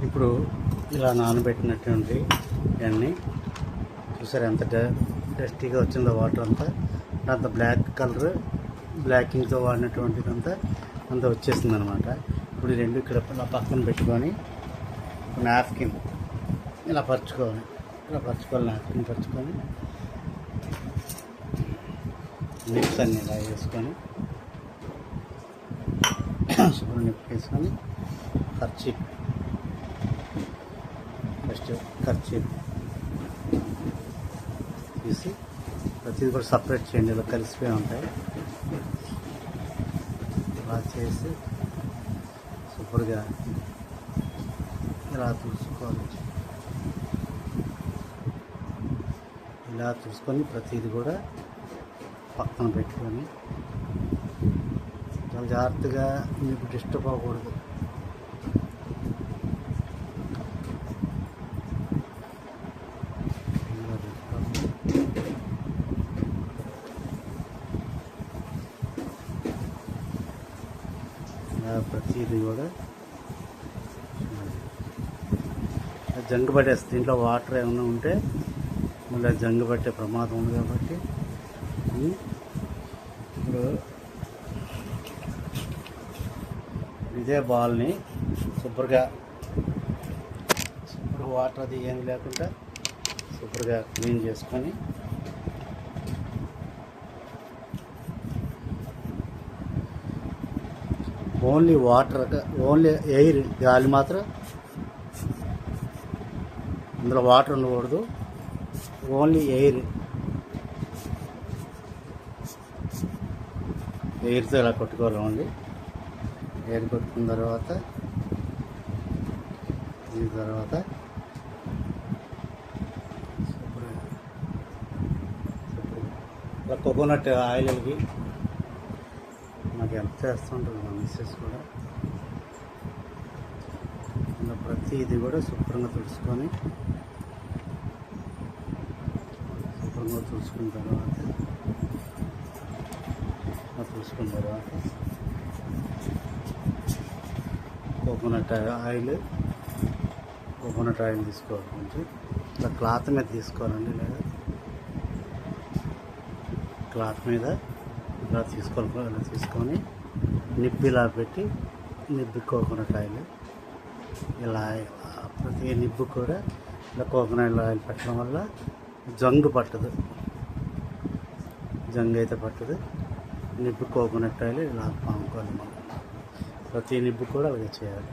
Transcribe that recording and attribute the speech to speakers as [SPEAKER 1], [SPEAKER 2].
[SPEAKER 1] ఇప్పుడు ఇలా నానబెట్టినటువంటి ఇవన్నీ చూసారు ఎంత డస్టీగా వచ్చిందో వాటర్ అంతా. అంత బ్లాక్ కలర్ బ్లాకింగ్తో వాడినటువంటిదంతా అంతా వచ్చేసింది అనమాట. ఇప్పుడు ఈ రెండు ఇక్కడ ఇలా పక్కన పెట్టుకొని నాప్కిన్ ఇలా పరుచుకోవాలి. నాప్కిన్ పరుచుకొని నిప్స్ అన్నీ ఇలా వేసుకొని శుభ్రం నిప్పు వేసుకొని కర్చీఫ్ తీసి ప్రతిదీ కూడా సపరేట్ చేయండి. ఇలా కలిసిపోయి ఉంటాయి. ఇలా చేసి సూపర్గా ఇలా చూసుకోవాలి. ఇలా చూసుకొని ప్రతిదీ కూడా పక్కన పెట్టుకొని చాలా జాగ్రత్తగా, మీకు డిస్టర్బ్ అవ్వకూడదు. ప్రతిదీ కూడా జంగు పట్టేస్తుంది. దీంట్లో వాటర్ ఏమైనా ఉంటే మళ్ళీ జంగు పట్టే ప్రమాదం ఉంది కాబట్టి ఇప్పుడు ఇదే బాల్ని సూపర్గా వాటర్ అది ఏమి లేకుండా సూపర్గా క్లీన్ చేసుకొని ఓన్లీ వాటర్, ఓన్లీ ఎయిర్, గాలి మాత్రం ఇందులో వాటర్ ఉండకూడదు. ఓన్లీ ఎయిర్తో ఇలా కొట్టుకోవాలండి. ఎయిర్ కొట్టుకున్న తర్వాత దీని తర్వాత ఇలా కోకోనట్ ఆయిల్కి నాకు హెల్ప్ చేస్తుంటుంది మా మిస్సెస్ కూడా. ఇలా ప్రతిదీ కూడా శుభ్రంగా తుడుచుకున్న తర్వాత కోకోనట్ ఆయిల్ తీసుకోవాలి. కొంచెం ఇలా క్లాత్ మీద తీసుకోవాలండి, లేదా క్లాత్ మీద ఇలా తీసుకొని నిబ్బి ఇలా పెట్టి కోకోనట్ ఆయిల్ ఇలా ప్రతి నిబ్బు కూడా ఇలా కోకోనట్ ఆయిల్ పెట్టడం వల్ల జంగు అయితే పట్టదు. నిబ్బు కోకోనట్ ఆయిల్ ఇలా పాముకోవాలి. మనం ప్రతి నిబ్బు కూడా అలాగే చేయాలి.